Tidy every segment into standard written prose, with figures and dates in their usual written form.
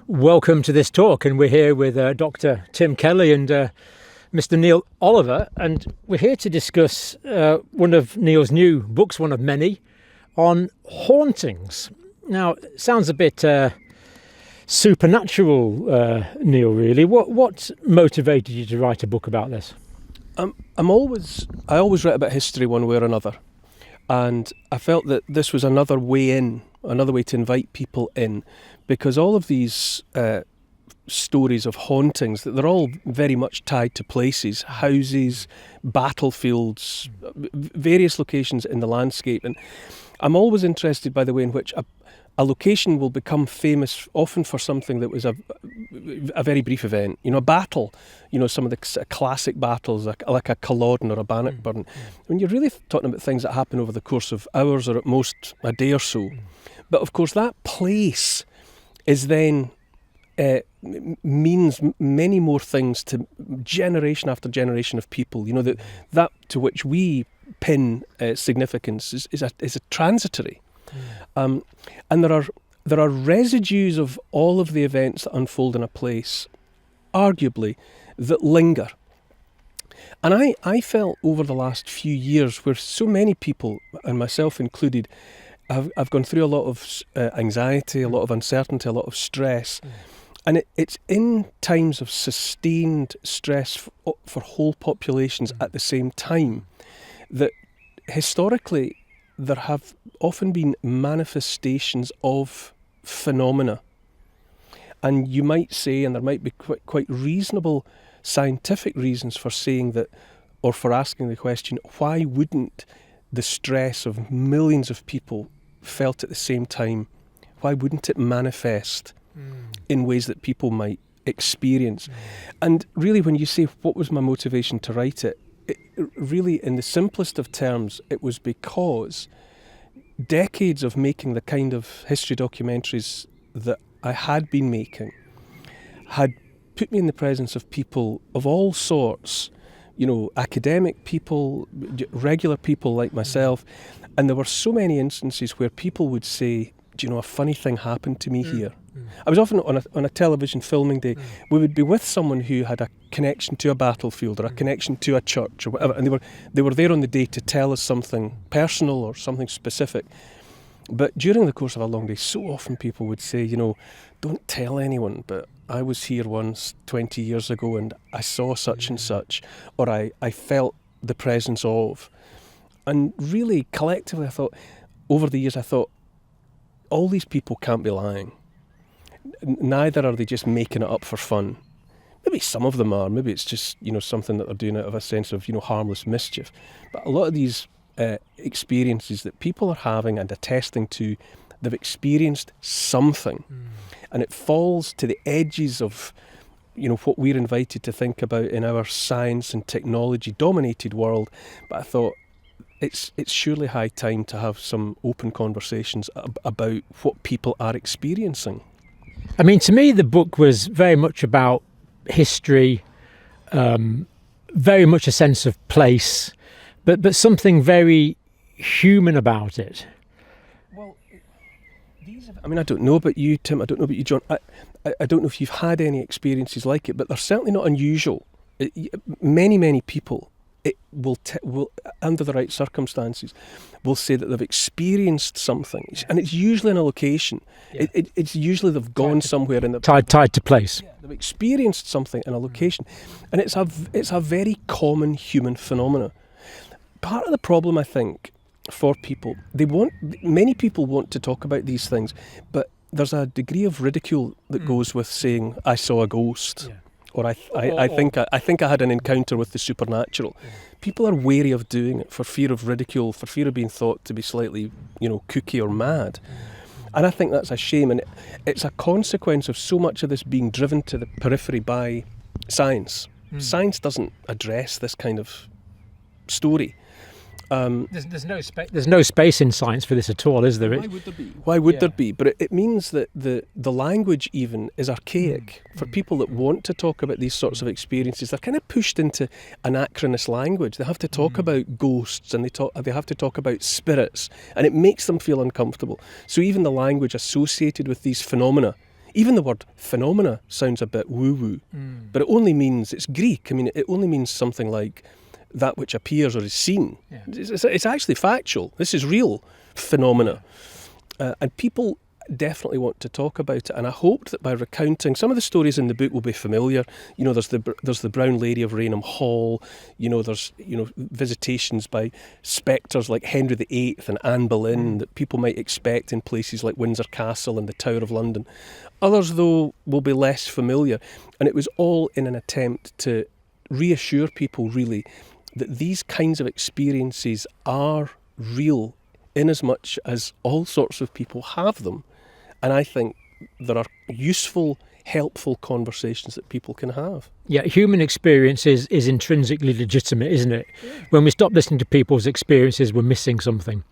Welcome to this talk, and we're here with Dr. Tim Kelly and Mr. Neil Oliver, and we're here to discuss one of Neil's new books, one of many, on hauntings. Now, it sounds a bit supernatural, Neil, really. What motivated you to write a book about this? I always write about history one way or another, and I felt that this was another way to invite people in, because all of these stories of hauntings, that they're all very much tied to places, houses, battlefields, various locations in the landscape. And I'm always interested by the way in which a location will become famous, often for something that was a very brief event. You know, a battle, some of the classic battles, like a Culloden or a Bannockburn. When you're really talking about things that happen over the course of hours or at most a day or so. But of course that place is then means many more things to generation after generation of people. That to which we pin significance is a transitory. And there are residues of all of the events that unfold in a place, arguably, that linger. And I felt over the last few years, where so many people, and myself included, I've gone through a lot of anxiety, a lot of uncertainty, a lot of stress. And it's in times of sustained stress for whole populations at the same time that historically there have often been manifestations of phenomena. And you might say, and there might be quite reasonable scientific reasons for saying that, or for asking the question, why wouldn't the stress of millions of people felt at the same time, why wouldn't it manifest in ways that people might experience? And really, when you say what was my motivation to write it, really, in the simplest of terms, it was because decades of making the kind of history documentaries that I had been making had put me in the presence of people of all sorts, academic people, regular people like myself. And there were so many instances where people would say, a funny thing happened to me here. I was often on a television filming day. We would be with someone who had a connection to a battlefield or a connection to a church or whatever, and they were there on the day to tell us something personal or something specific. But during the course of a long day, so often people would say, don't tell anyone, but I was here once 20 years ago and I saw such and such, or I felt the presence of. And really, collectively, over the years, I thought, all these people can't be lying. Neither are they just making it up for fun. Maybe some of them are. Maybe it's just, something that they're doing out of a sense of, harmless mischief. But a lot of these experiences that people are having and attesting to, they've experienced something. And it falls to the edges of, what we're invited to think about in our science and technology-dominated world. But I thought, it's surely high time to have some open conversations about what people are experiencing. I mean, to me, the book was very much about history, very much a sense of place, but something very human about it. Well, I don't know about you, Tim. I don't know about you, John. I don't know if you've had any experiences like it, but they're certainly not unusual. Many people will under the right circumstances, will say that they've experienced something, and it's usually in a location. Yeah. It's usually they've gone somewhere in the tied to place. Yeah, they've experienced something in a location, and it's a very common human phenomenon. Part of the problem, I think, for people, many people want to talk about these things, but there's a degree of ridicule that goes with saying, "I saw a ghost." Yeah. Or I think I had an encounter with the supernatural. People are wary of doing it for fear of ridicule, for fear of being thought to be slightly, kooky or mad. And I think that's a shame, and it's a consequence of so much of this being driven to the periphery by science. Science doesn't address this kind of story. There's no space in science for this at all, is there? Why would there be? Why would there be? But it means that the language even is archaic. For people that want to talk about these sorts of experiences, they're kind of pushed into anachronous language. They have to talk about ghosts, and they have to talk about spirits, and it makes them feel uncomfortable. So even the language associated with these phenomena, Even the word phenomena sounds a bit woo-woo, but it only means, it's Greek. I mean, it only means something like that which appears or is seen. Yeah. It's actually factual. This is real phenomena. And people definitely want to talk about it, and I hoped that by recounting some of the stories in the book will be familiar. There's the Brown Lady of Rainham Hall. There's visitations by spectres like Henry VIII and Anne Boleyn that people might expect in places like Windsor Castle and the Tower of London. Others, though, will be less familiar, and it was all in an attempt to reassure people, really, that these kinds of experiences are real, in as much as all sorts of people have them. And I think there are useful, helpful conversations that people can have. Yeah, human experience is intrinsically legitimate, isn't it? Yeah. When we stop listening to people's experiences, we're missing something.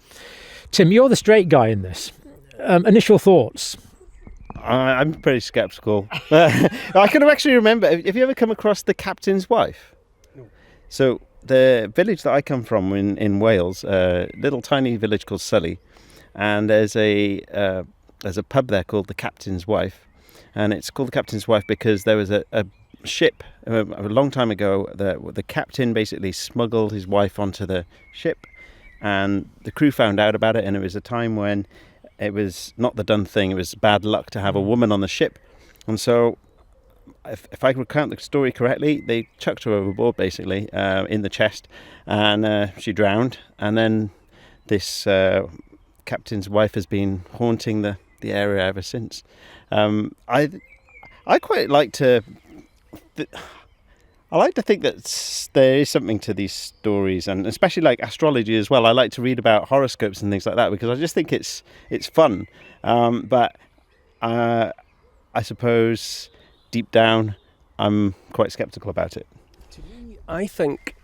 Tim, you're the straight guy in this. Initial thoughts? I'm pretty sceptical. I can actually remember, have you ever come across The Captain's Wife? No. So the village that I come from in Wales, a little tiny village called Sully, and there's a pub there called The Captain's Wife, and it's called The Captain's Wife because there was a ship a long time ago. The captain basically smuggled his wife onto the ship, and the crew found out about it, and it was a time when it was not the done thing. It was bad luck to have a woman on the ship, and so if I recount the story correctly, they chucked her overboard basically in the chest, and she drowned, and then this captain's wife has been haunting the area ever since. I quite like to I like to think that there is something to these stories, and especially like astrology as well. I like to read about horoscopes and things like that because I just think it's fun. But I suppose deep down I'm quite skeptical about it. To me, I think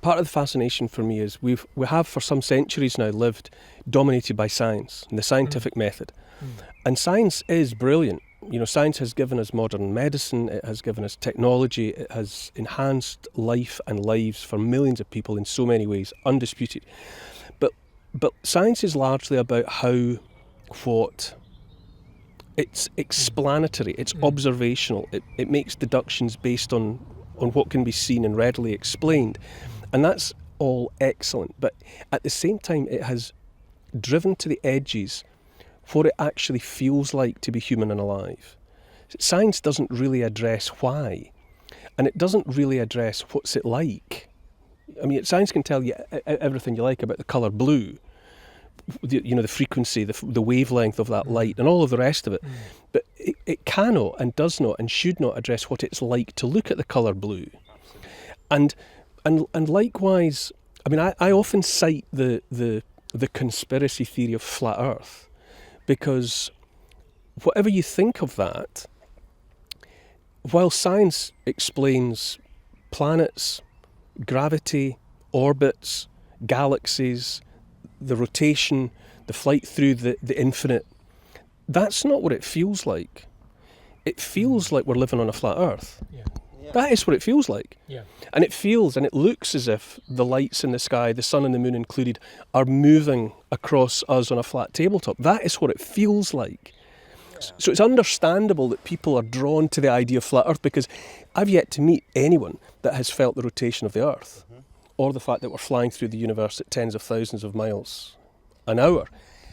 part of the fascination for me is we have for some centuries now lived dominated by science and the scientific method. And science is brilliant. Science has given us modern medicine, it has given us technology, it has enhanced life and lives for millions of people in so many ways, undisputed. But science is largely about what it's explanatory, it's observational, it makes deductions based on what can be seen and readily explained. And that's all excellent. But at the same time, it has driven to the edges what it actually feels like to be human and alive. Science doesn't really address why, and it doesn't really address what's it like. I mean, science can tell you everything you like about the colour blue, the frequency, the wavelength of that light, and all of the rest of it, but it cannot and does not and should not address what it's like to look at the colour blue. And likewise, I mean, I often cite the conspiracy theory of flat Earth, because whatever you think of that, while science explains planets, gravity, orbits, galaxies, the rotation, the flight through the infinite, that's not what it feels like. It feels like we're living on a flat Earth. Yeah. That is what it feels like. Yeah. And it feels and it looks as if the lights in the sky, the sun and the moon included, are moving across us on a flat tabletop. That is what it feels like. Yeah. So it's understandable that people are drawn to the idea of flat Earth, because I've yet to meet anyone that has felt the rotation of the Earth or the fact that we're flying through the universe at tens of thousands of miles an hour.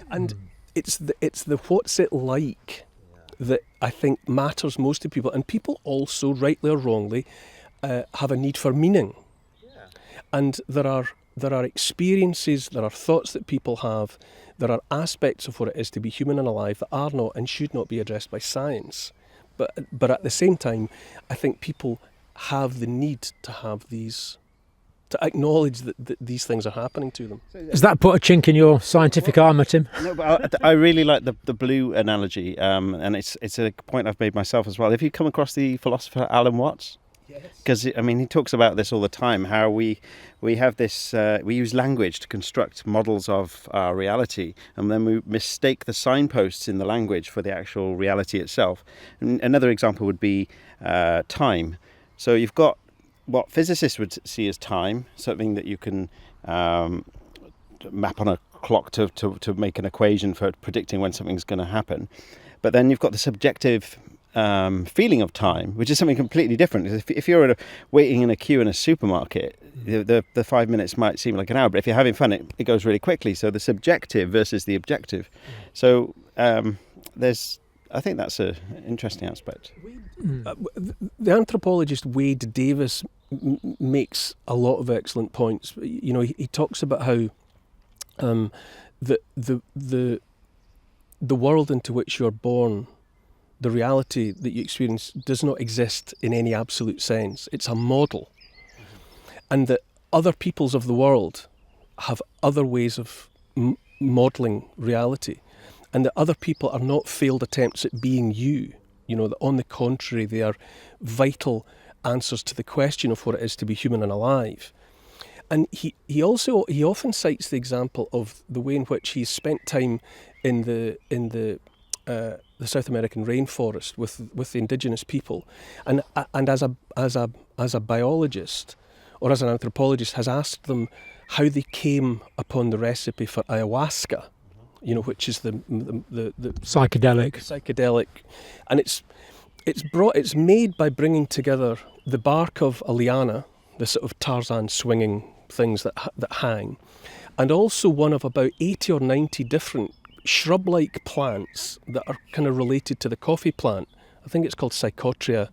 And it's the what's it like that I think matters most to people. And people also, rightly or wrongly, have a need for meaning. Yeah. And there are experiences, there are thoughts that people have, there are aspects of what it is to be human and alive that are not and should not be addressed by science. But at the same time, I think people have the need to have these, to acknowledge that these things are happening to them. Does that put a chink in your scientific armour, Tim? No, but I really like the blue analogy, and it's a point I've made myself as well. Have you come across the philosopher Alan Watts? Yes. Because I mean, he talks about this all the time. How we have this, we use language to construct models of our reality, and then we mistake the signposts in the language for the actual reality itself. And another example would be time. So you've got what physicists would see as time, something that you can map on a clock to make an equation for predicting when something's going to happen. But then you've got the subjective feeling of time, which is something completely different. If you're waiting in a queue in a supermarket, the 5 minutes might seem like an hour, but if you're having fun, it goes really quickly. So the subjective versus the objective. So I think that's an interesting aspect. The anthropologist Wade Davis makes a lot of excellent points. You know, he talks about how the world into which you're born, the reality that you experience, does not exist in any absolute sense. It's a model. And that other peoples of the world have other ways of modelling reality. And that other people are not failed attempts at being you. You know, that on the contrary, they are vital answers to the question of what it is to be human and alive. And he often cites the example of the way in which he's spent time in the South American rainforest with the indigenous people, and as a biologist or as an anthropologist has asked them how they came upon the recipe for ayahuasca, you know, which is the psychedelic, and it's made by bringing together the bark of a liana, the sort of Tarzan swinging things that hang, and also one of about 80 or 90 different shrub-like plants that are kind of related to the coffee plant. I think it's called Psychotria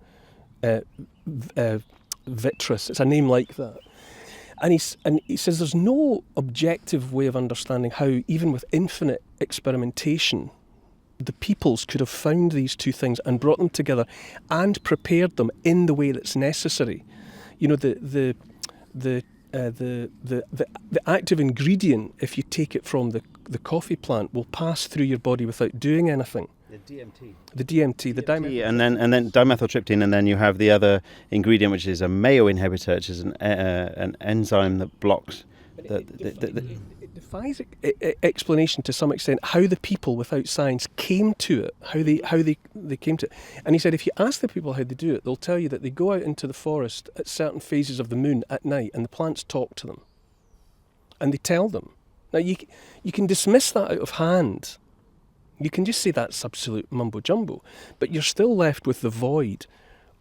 vitris. It's a name like that. And he says there's no objective way of understanding how, even with infinite experimentation, the peoples could have found these two things and brought them together and prepared them in the way that's necessary. You know, the active ingredient, if you take it from the coffee plant, will pass through your body without doing anything. The DMT, and then dimethyltryptamine, and then you have the other ingredient, which is a Mayo inhibitor, which is an enzyme that blocks. It defies explanation to some extent how the people without science came to it, how they came to it. And he said if you ask the people how they do it, they'll tell you that they go out into the forest at certain phases of the moon at night, and the plants talk to them, and they tell them. Now you can dismiss that out of hand. You can just say that's absolute mumbo jumbo, but you're still left with the void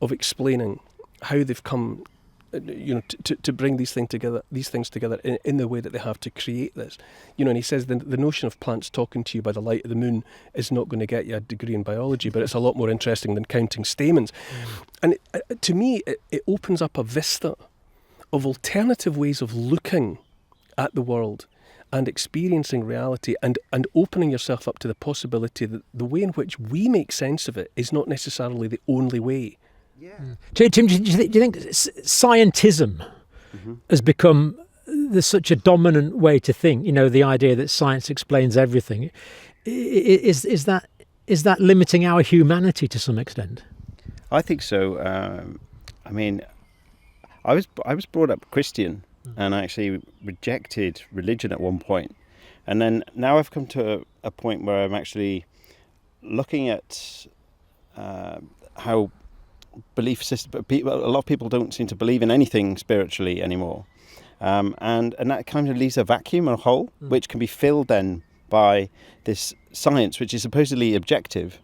of explaining how they've come, you know, to bring these things together in the way that they have to create this. You know, and he says the notion of plants talking to you by the light of the moon is not going to get you a degree in biology, but it's a lot more interesting than counting stamens. And to me, it opens up a vista of alternative ways of looking at the world and experiencing reality, and opening yourself up to the possibility that the way in which we make sense of it is not necessarily the only way. Yeah. Tim, do you think scientism has become such a dominant way to think? You know, the idea that science explains everything. Is that limiting our humanity to some extent? I think so. I mean, I was brought up Christian, and I actually rejected religion at one point. And then now I've come to a point where I'm actually looking at how belief system, a lot of people don't seem to believe in anything spiritually anymore. And that kind of leaves a vacuum, a hole, which can be filled then by this science, which is supposedly objective.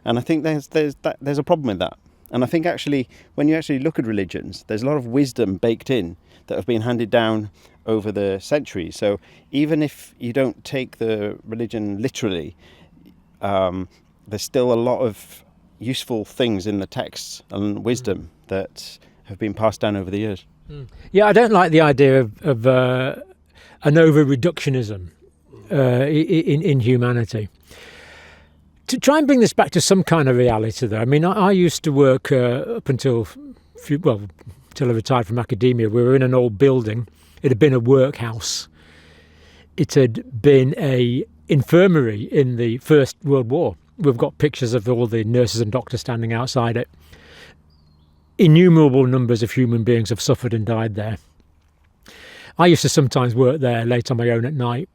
And I think there's a problem with that. And I think actually, when you actually look at religions, there's a lot of wisdom baked in that have been handed down over the centuries. So even if you don't take the religion literally, there's still a lot of useful things in the texts and wisdom that have been passed down over the years. Yeah, I don't like the idea of an over-reductionism in humanity. To try and bring this back to some kind of reality, though, I mean, I used to work up until I retired from academia. We were in an old building. It had been a workhouse. It had been a infirmary in the First World War. We've got pictures of all the nurses and doctors standing outside it. Innumerable numbers of human beings have suffered and died there. I used to sometimes work there late on my own at night.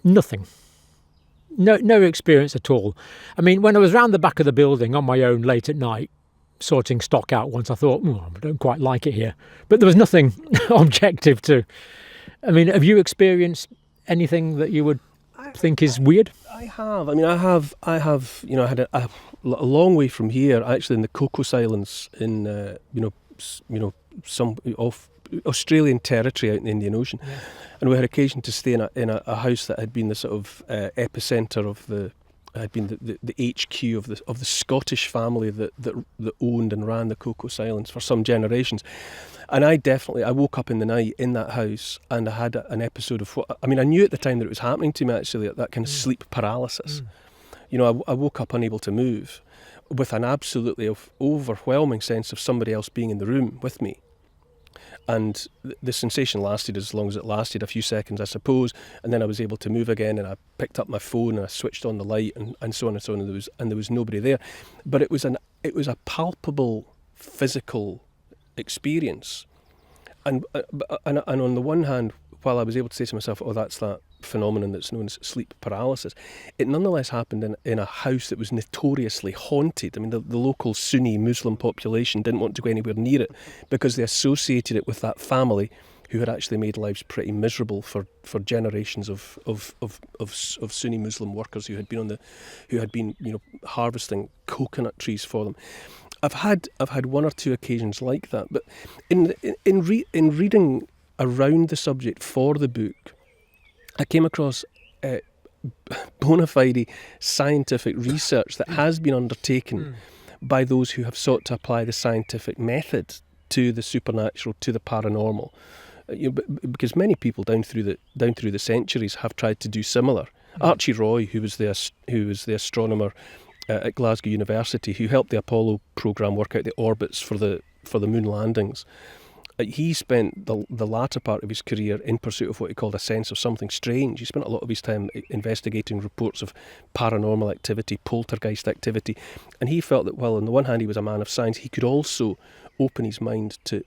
Nothing. No experience at all. I mean, when I was round the back of the building on my own late at night, sorting stock out once, I thought, I don't quite like it here. But there was nothing objective to... I mean, have you experienced anything that you would think is weird? I have. I mean, I have. You know, I had a long way from here, actually, in the Cocos Islands, in some off Australian territory out in the Indian Ocean, and we had occasion to stay in a house that had been the sort of epicenter of had been the HQ of the Scottish family that owned and ran the Cocos Islands for some generations. And I woke up in the night in that house, and I had an episode of I knew at the time that it was happening to me, actually, that kind of sleep paralysis. You know, I woke up unable to move, with an absolutely overwhelming sense of somebody else being in the room with me. And the sensation lasted as long as it lasted, a few seconds, I suppose. And then I was able to move again, and I picked up my phone and I switched on the light, and so on and so on. And there was nobody there, but it was a palpable physical experience. And on the one hand, while I was able to say to myself, "Oh, that's that phenomenon that's known as sleep paralysis," it nonetheless happened in a house that was notoriously haunted. I mean, the local Sunni Muslim population didn't want to go anywhere near it because they associated it with that family who had actually made lives pretty miserable for generations of Sunni Muslim workers who had been harvesting coconut trees for them. I've had one or two occasions like that, but in reading around the subject for the book, I came across bona fide scientific research that has been undertaken by those who have sought to apply the scientific method to the supernatural, to the paranormal. Because many people down through the centuries have tried to do similar. Archie Roy, who was the astronomer at Glasgow University, who helped the Apollo programme work out the orbits for the moon landings, he spent the latter part of his career in pursuit of what he called a sense of something strange. He spent a lot of his time investigating reports of paranormal activity, poltergeist activity, and he felt that while on the one hand he was a man of science, he could also open his mind to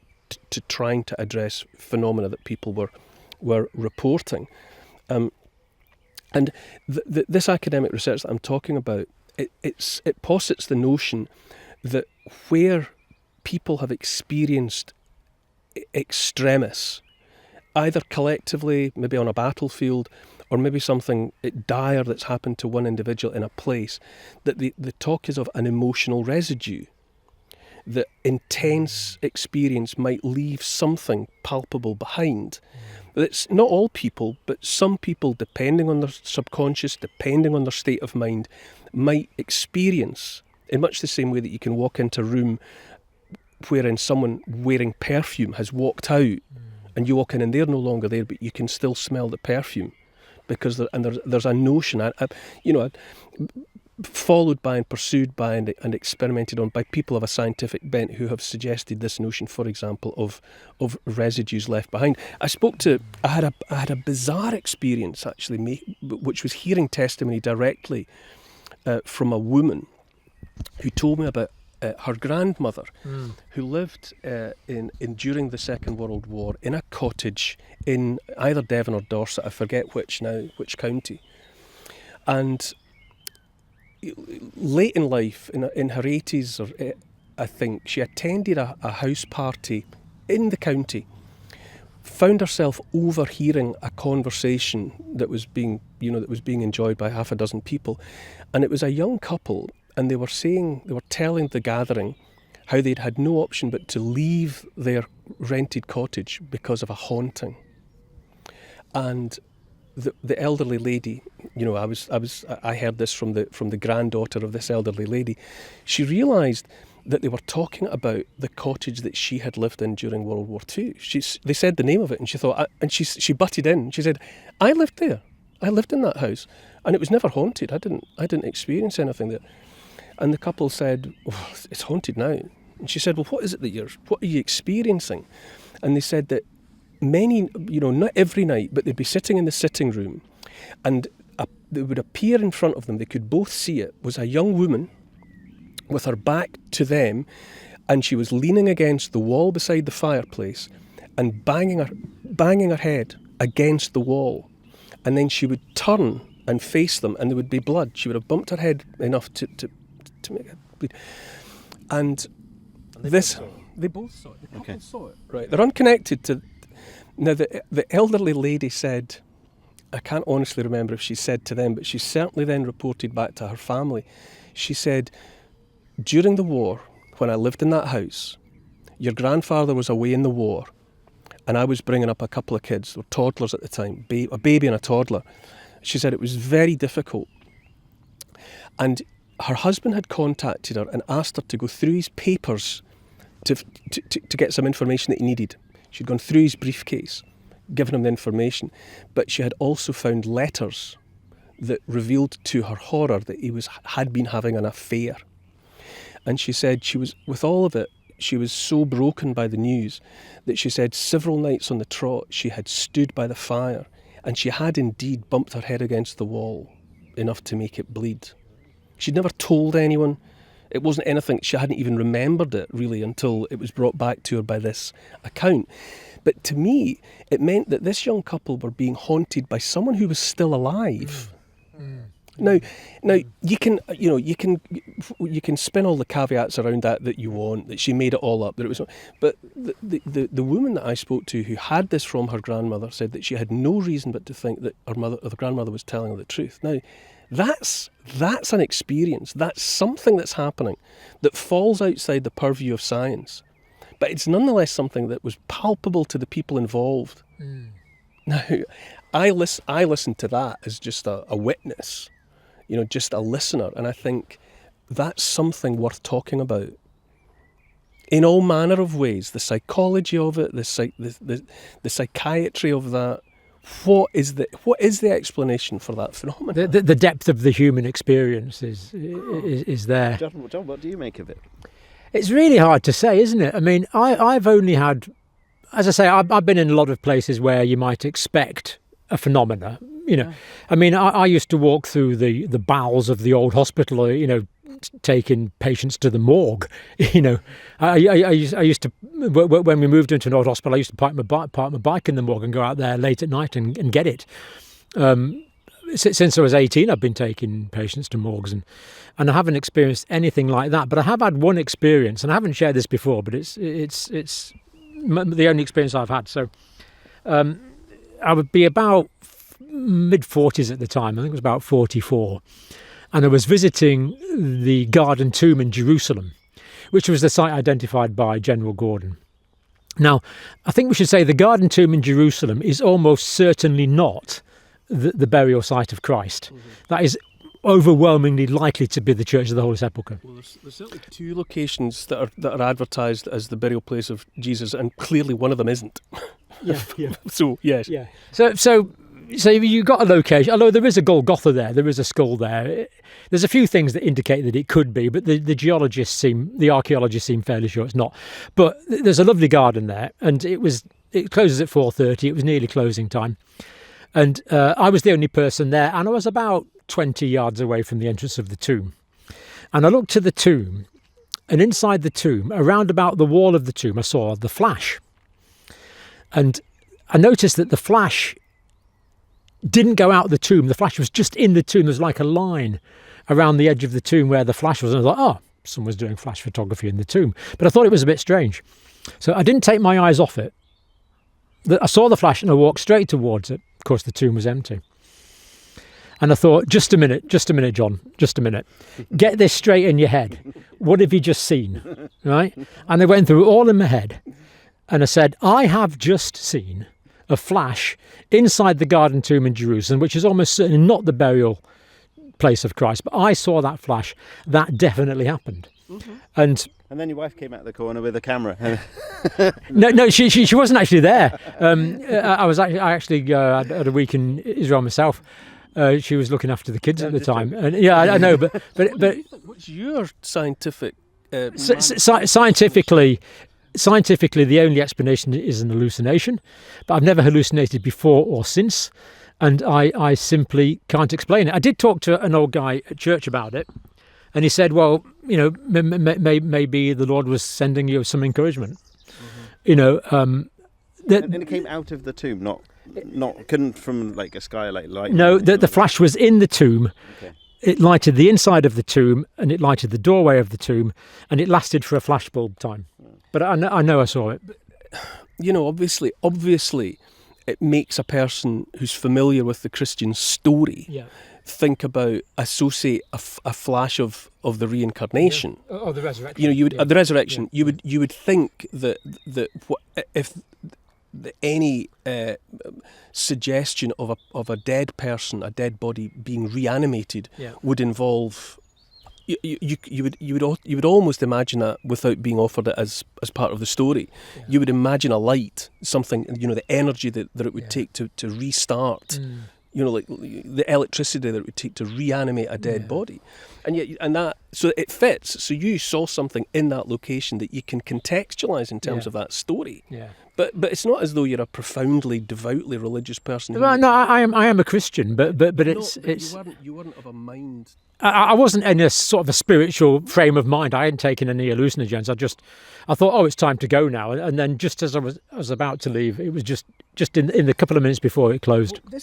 trying to address phenomena that people were reporting. And this academic research that I'm talking about, it posits the notion that where people have experienced extremis, either collectively, maybe on a battlefield, or maybe something dire that's happened to one individual in a place, that the talk is of an emotional residue. That intense experience might leave something palpable behind. It's not all people, but some people, depending on their subconscious, depending on their state of mind, might experience, in much the same way that you can walk into a room wherein someone wearing perfume has walked out, and you walk in and they're no longer there, but you can still smell the perfume, because there's a notion, followed by and pursued by and experimented on by people of a scientific bent who have suggested this notion, for example, of residues left behind. I had a bizarre experience, actually, which was hearing testimony directly from a woman who told me about her grandmother, who lived during the Second World War in a cottage in either Devon or Dorset, I forget which county. And late in life, in her 80s, or I think, she attended a house party in the county, found herself overhearing a conversation that was being enjoyed by half a dozen people, and it was a young couple, and they were telling the gathering how they'd had no option but to leave their rented cottage because of a haunting. And the elderly lady, I heard this from the granddaughter of this elderly lady. She realised that they were talking about the cottage that she had lived in during World War II. They said the name of it, and she thought, and she butted in. She said, "I lived there. I lived in that house, and it was never haunted. I didn't experience anything there." And the couple said, "Well, it's haunted now." And she said, "Well, what is it what are you experiencing?" And they said that many, not every night, but they'd be sitting in the sitting room, and it would appear in front of them, they could both see it, was a young woman with her back to them, and she was leaning against the wall beside the fireplace and banging her head against the wall. And then she would turn and face them, and there would be blood. She would have bumped her head enough to make it bleed. And they both saw it. The couple saw it. Right. They're unconnected to. Now, the elderly lady said, I can't honestly remember if she said to them, but she certainly then reported back to her family. She said, during the war, when I lived in that house, your grandfather was away in the war, and I was bringing up a couple of kids, or toddlers at the time, a baby and a toddler. She said it was very difficult. And her husband had contacted her and asked her to go through his papers to get some information that he needed. She'd gone through his briefcase, given him the information, but she had also found letters that revealed to her horror that he had been having an affair. And she said she was, with all of it, she was so broken by the news that she said several nights on the trot she had stood by the fire, and she had indeed bumped her head against the wall enough to make it bleed. She'd never told anyone. It wasn't anything, she hadn't even remembered it really until it was brought back to her by this account. But to me, it meant that this young couple were being haunted by someone who was still alive. Now, you can spin all the caveats around that you want, that she made it all up, that it was. But the woman that I spoke to who had this from her grandmother said that she had no reason but to think that the grandmother was telling her the truth. Now, that's an experience. That's something that's happening that falls outside the purview of science, but it's nonetheless something that was palpable to the people involved. Now, I listen to that as just a witness, just a listener, and I think that's something worth talking about in all manner of ways. The psychology of it, the psychiatry of that. What is the explanation for that phenomenon? The depth of the human experience is there. John, what do you make of it? It's really hard to say, isn't it? I mean, I've only had, as I say, I've been in a lot of places where you might expect a phenomena. Yeah. I mean, I used to walk through the bowels of the old hospital, taking patients to the morgue. I used to, when we moved into an old hospital, I used to park my bike in the morgue and go out there late at night and get it. Since I was 18, I've been taking patients to morgues, and I haven't experienced anything like that. But I have had one experience, and I haven't shared this before, but it's the only experience I've had. So I would be about mid-40s at the time. I think it was about 44. And I was visiting the Garden Tomb in Jerusalem, which was the site identified by General Gordon. Now, I think we should say the Garden Tomb in Jerusalem is almost certainly not the burial site of Christ. Mm-hmm. That is overwhelmingly likely to be the Church of the Holy Sepulchre. Well, there's certainly two locations that are advertised as the burial place of Jesus, and clearly one of them isn't. Yeah. So, yes. Yeah. So you've got a location, although there is a Golgotha there, there is a skull there. There's a few things that indicate that it could be, but the archaeologists seem fairly sure it's not. But there's a lovely garden there, and it closes at 4:30. It was nearly closing time. And I was the only person there, and I was about 20 yards away from the entrance of the tomb. And I looked to the tomb, and inside the tomb, around about the wall of the tomb, I saw the flash. And I noticed that the flash didn't go out the tomb. The flash was just in the tomb. There's like a line around the edge of the tomb where the flash was. And I thought, someone's doing flash photography in the tomb. But I thought it was a bit strange. So I didn't take my eyes off it. I saw the flash and I walked straight towards it. Of course, the tomb was empty. And I thought, just a minute, John, just a minute. Get this straight in your head. What have you just seen? Right? And I went through it all in my head. And I said, I have just seen a flash inside the Garden Tomb in Jerusalem, which is almost certainly not the burial place of Christ. But I saw that flash. That definitely happened. Mm-hmm. And then your wife came out the corner with a camera. No, she wasn't actually there. I actually had a week in Israel myself. She was looking after the kids at the time. And, yeah, I know, but what's your scientific? Scientifically, the only explanation is an hallucination. But I've never hallucinated before or since, and I simply can't explain it. I did talk to an old guy at church about it. And he said, well, maybe the Lord was sending you some encouragement. Mm-hmm. And it came out of the tomb, couldn't from like a skylight light. No, the flash was in the tomb. Okay. It lighted the inside of the tomb, and it lighted the doorway of the tomb, and it lasted for a flashbulb time. But I know I saw it. Obviously, it makes a person who's familiar with the Christian story associate a flash of the reincarnation. Oh, the resurrection. You would the resurrection. You would think that if any suggestion of a dead person, a dead body being reanimated would involve. You would almost imagine that without being offered it as part of the story. Yeah. You would imagine a light, something, the energy that it would take to restart. Like the electricity that it would take to reanimate a dead body, so it fits. So you saw something in that location that you can contextualize in terms of that story. Yeah. But it's not as though you're a profoundly, devoutly religious person. No, I am a Christian, but it's you weren't of a mind. I wasn't in a sort of a spiritual frame of mind. I hadn't taken any hallucinogens. I thought, oh, it's time to go now. And then just as I was about to leave, it was just in the couple of minutes before it closed. Well,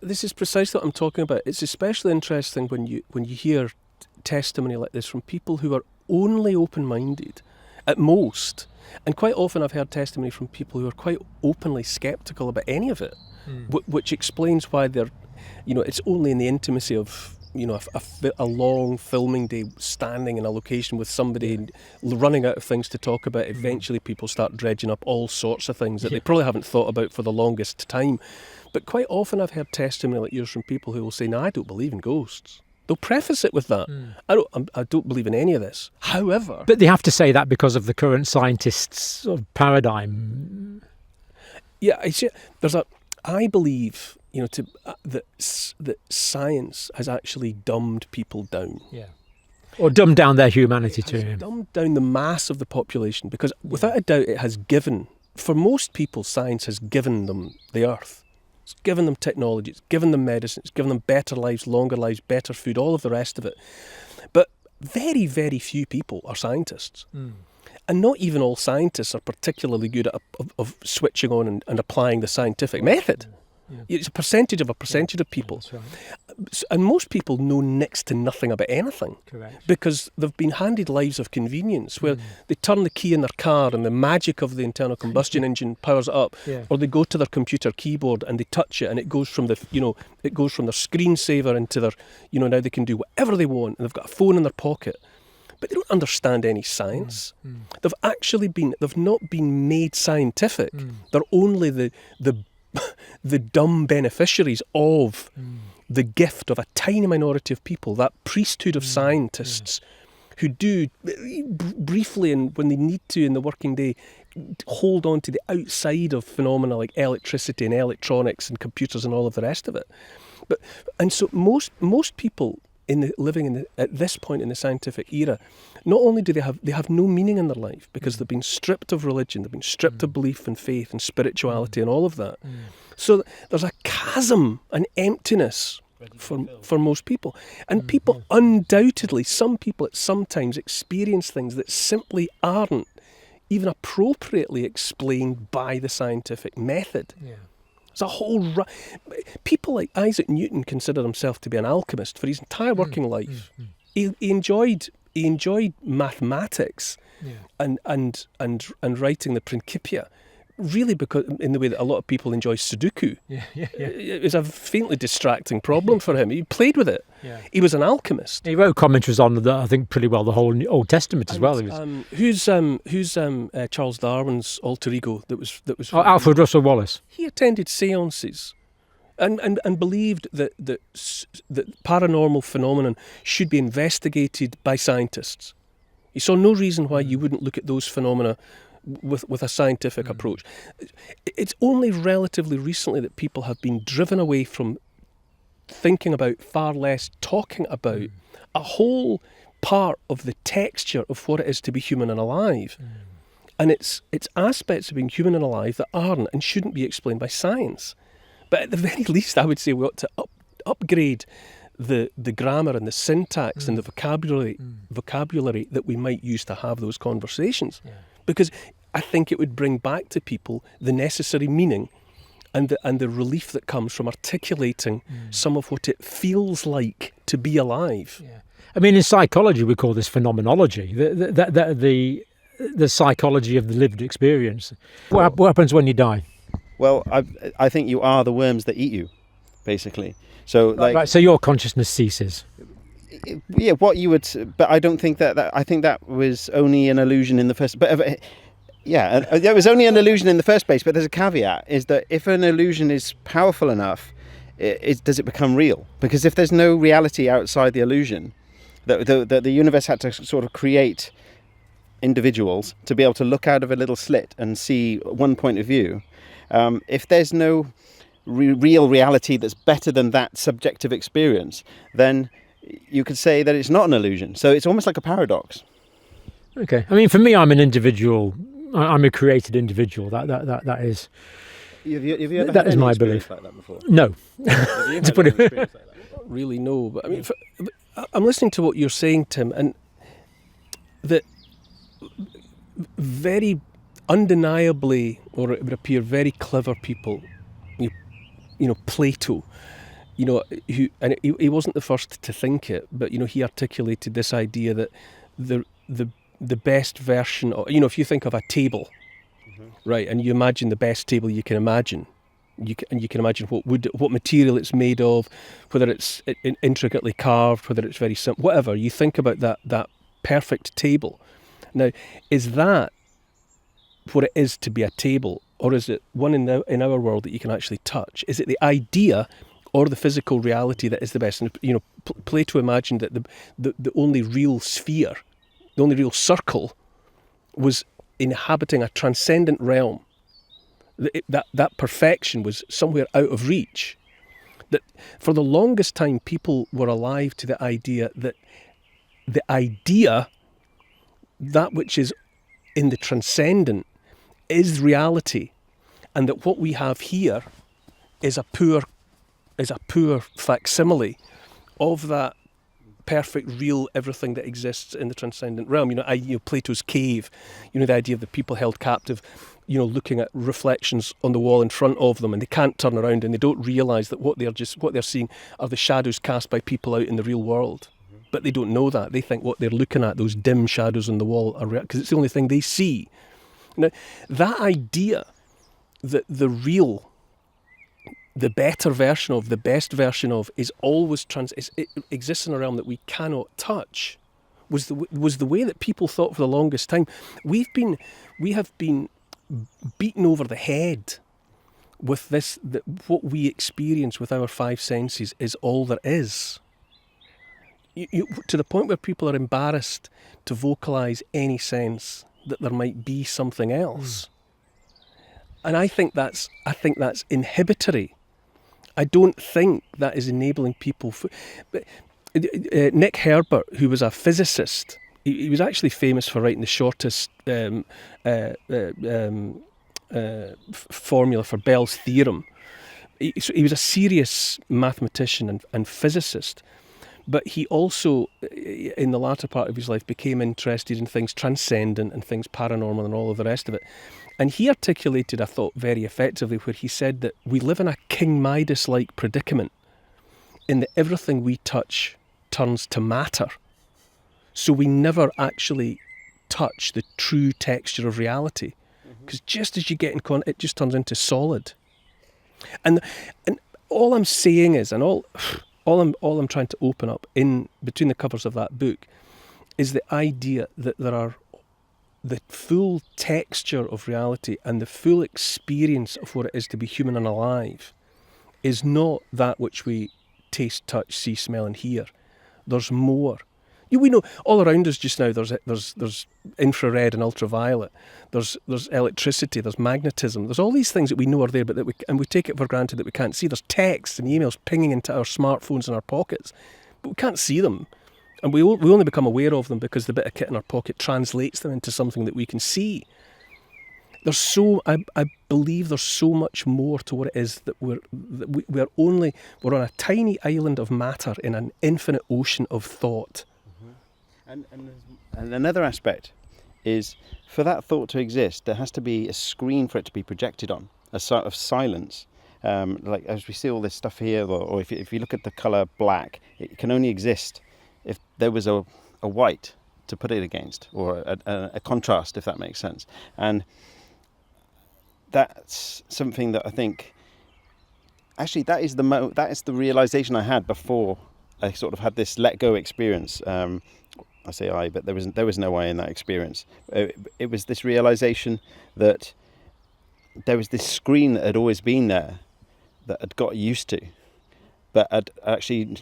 this is precisely what I'm talking about. It's especially interesting when you hear testimony like this from people who are only open-minded at most. And quite often I've heard testimony from people who are quite openly sceptical about any of it, which explains why they're, it's only in the intimacy of, a long filming day standing in a location with somebody running out of things to talk about. Eventually people start dredging up all sorts of things that they probably haven't thought about for the longest time. But quite often I've heard testimony like yours from people who will say, no, I don't believe in ghosts. They'll preface it with that. I don't believe in any of this. However... But they have to say that because of the current scientists' sort of paradigm. Yeah, I believe... that science has actually dumbed people down. Yeah. Or dumbed down their humanity to him. Dumbed down the mass of the population, because without a doubt it has given, for most people, science has given them the earth. It's given them technology, it's given them medicine, it's given them better lives, longer lives, better food, all of the rest of it. But very, very few people are scientists. And not even all scientists are particularly good at of switching on and applying the scientific method. Yeah. It's a percentage of people. That's right. And most people know next to nothing about anything. Correct. Because they've been handed lives of convenience where they turn the key in their car and the magic of the internal combustion engine powers it up, or they go to their computer keyboard and they touch it and it goes from their screensaver into their, now they can do whatever they want and they've got a phone in their pocket. But they don't understand any science. They've not been made scientific. They're only the dumb beneficiaries of the gift of a tiny minority of people, that priesthood of scientists who do briefly and when they need to in the working day hold on to the outside of phenomena like electricity and electronics and computers and all of the rest of it. And so most people at this point in the scientific era, not only do they have no meaning in their life because they've been stripped of religion, they've been stripped of belief and faith and spirituality and all of that. So there's a chasm, an emptiness for most people. And people undoubtedly, some people at some times experience things that simply aren't even appropriately explained by the scientific method. Yeah. It's a whole... People like Isaac Newton considered himself to be an alchemist for his entire working life. He enjoyed mathematics and writing the Principia, really because in the way that a lot of people enjoy Sudoku. It was a faintly distracting problem for him. He played with it. Yeah. He was an alchemist. He wrote commentaries on, I think, pretty well the whole Old Testament as well. Who's Charles Darwin's alter ego that was Alfred Russel Wallace. He attended séances and believed that paranormal phenomenon should be investigated by scientists. He saw no reason why you wouldn't look at those phenomena with a scientific approach. It's only relatively recently that people have been driven away from thinking about, far less talking about, a whole part of the texture of what it is to be human and alive. And it's aspects of being human and alive that aren't and shouldn't be explained by science. But at the very least, I would say we ought to upgrade the grammar and the syntax and the vocabulary that we might use to have those conversations. Yeah. Because I think it would bring back to people the necessary meaning and the relief that comes from articulating some of what it feels like to be alive. Yeah. I mean, in psychology, we call this phenomenology, the psychology of the lived experience. What happens when you die? Well, I think you are the worms that eat you, basically. So Right, so your consciousness ceases. yeah, what you would, but I don't think that I think that was only an illusion in the first. But yeah, it was only an illusion in the first place. But there's a caveat: is that if an illusion is powerful enough, does it become real? Because if there's no reality outside the illusion, the universe had to sort of create individuals to be able to look out of a little slit and see one point of view. If there's no real reality that's better than that subjective experience, then you could say that it's not an illusion. So it's almost like a paradox. Okay. I mean, for me, I'm an individual. I'm a created individual. That is. Have you ever That had is any my experience belief. like that before? No. Have you To had put any it- experience like that? Not really, no. But I mean, I'm listening to what you're saying, Tim, and that very undeniably, or it would appear, very clever people, you know, Plato, you know, who, and he wasn't the first to think it, but, you know, he articulated this idea that the best version of, you know, if you think of a table, right, and you imagine the best table you can imagine, you can imagine what material it's made of, whether it's intricately carved, whether it's very simple, whatever. You think about that perfect table. Now, is that what it is to be a table, or is it one in our world that you can actually touch? Is it the idea or the physical reality that is the best? And, you know, Plato imagined that the only real sphere, the only real circle, was inhabiting a transcendent realm. That perfection was somewhere out of reach. That for the longest time people were alive to the idea that that which is in the transcendent is reality, and that what we have here is a poor facsimile of that perfect, real everything that exists in the transcendent realm. You know, Plato's cave. You know, the idea of the people held captive, you know, looking at reflections on the wall in front of them, and they can't turn around, and they don't realise that what they're seeing are the shadows cast by people out in the real world. But they don't know that. They think what they're looking at, those dim shadows on the wall, are real, because it's the only thing they see. Now, that idea that the real, the better version of, the best version of, is always it exists in a realm that we cannot touch, was the way that people thought for the longest time. We have been beaten over the head with this, that what we experience with our five senses is all there is. To the point where people are embarrassed to vocalise any sense that there might be something else. And I think that's inhibitory. I don't think that is enabling people. But Nick Herbert, who was a physicist, he was actually famous for writing the shortest formula for Bell's theorem. He was a serious mathematician and physicist. But he also, in the latter part of his life, became interested in things transcendent and things paranormal and all of the rest of it. And he articulated, I thought, very effectively, where he said that we live in a King Midas-like predicament, in that everything we touch turns to matter. So we never actually touch the true texture of reality. Because just as you get in contact, it just turns into solid. And all I'm saying is, and all I'm trying to open up in between the covers of that book, is the idea that there are the full texture of reality and the full experience of what it is to be human and alive is not that which we taste, touch, see, smell and hear. There's more. We know all around us just now there's infrared and ultraviolet, there's electricity, there's magnetism, there's all these things that we know are there, but we take it for granted that we can't see. There's texts and emails pinging into our smartphones in our pockets, but we can't see them, and we only become aware of them because the bit of kit in our pocket translates them into something that we can see. I believe there's so much more to what it is that we're on a tiny island of matter in an infinite ocean of thought. And another aspect is, for that thought to exist, there has to be a screen for it to be projected on, a sort of silence. Like as we see all this stuff here, or if you look at the colour black, it can only exist if there was a white to put it against, or a contrast, if that makes sense. And that's something that I think. Actually, that is the realization I had before I sort of had this let go experience. I say I, but there was no I in that experience. It was this realization that there was this screen that had always been there, that I'd got used to, but I'd actually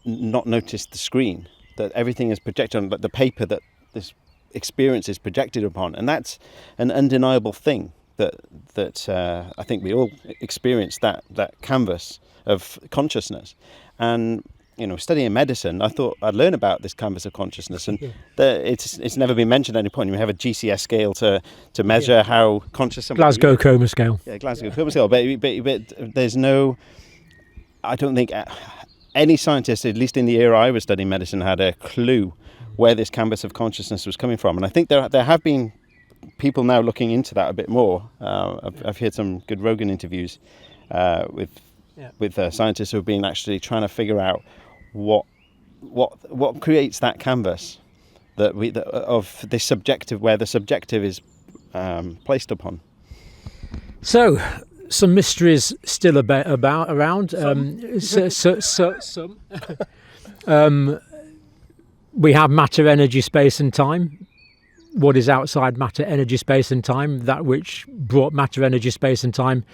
not noticed the screen, that everything is projected on, like the paper that this experience is projected upon, and that's an undeniable thing. That I think we all experience that canvas of consciousness. And studying medicine, I thought I'd learn about this canvas of consciousness, and it's never been mentioned at any point. We have a GCS scale to measure how conscious somebody is. Glasgow Coma Scale. Yeah, Glasgow Coma Scale. But there's no. I don't think any scientist, at least in the era I was studying medicine, had a clue where this canvas of consciousness was coming from. And I think there have been people now looking into that a bit more. I've heard some good Rogan interviews with scientists who have been actually trying to figure out what creates that canvas of this subjective, where the subjective is placed upon. So, some mysteries still around. Some. We have matter, energy, space, and time. What is outside matter, energy, space, and time? That which brought matter, energy, space, and time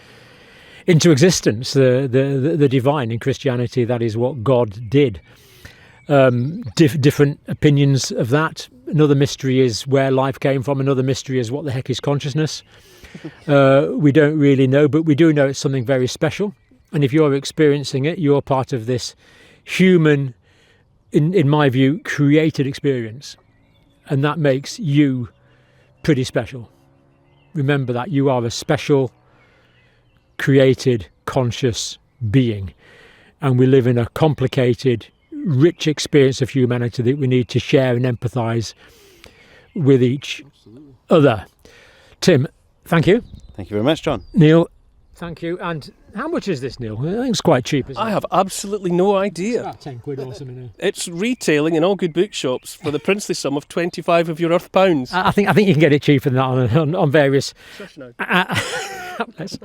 into existence, the divine in Christianity. That is what God did. Different opinions of that. Another mystery is where life came from. Another mystery is what the heck is consciousness. We don't really know, but we do know it's something very special. And if you're experiencing it, you're part of this human, in my view, created experience. And that makes you pretty special. Remember that you are a special, created, conscious being. And we live in a complicated, rich experience of humanity that we need to share and empathise with each other. Tim, thank you. Thank you very much, John. Neil, thank you. And how much is this, Neil? I think it's quite cheap, isn't it? I have absolutely no idea. It's about 10 quid or something. It's retailing in all good bookshops for the princely sum of 25 of your Earth pounds. I think you can get it cheaper than that on various outlets.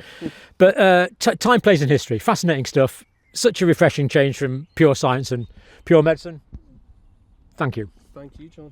But time, place and history. Fascinating stuff. Such a refreshing change from pure science and pure medicine. Thank you. Thank you, John.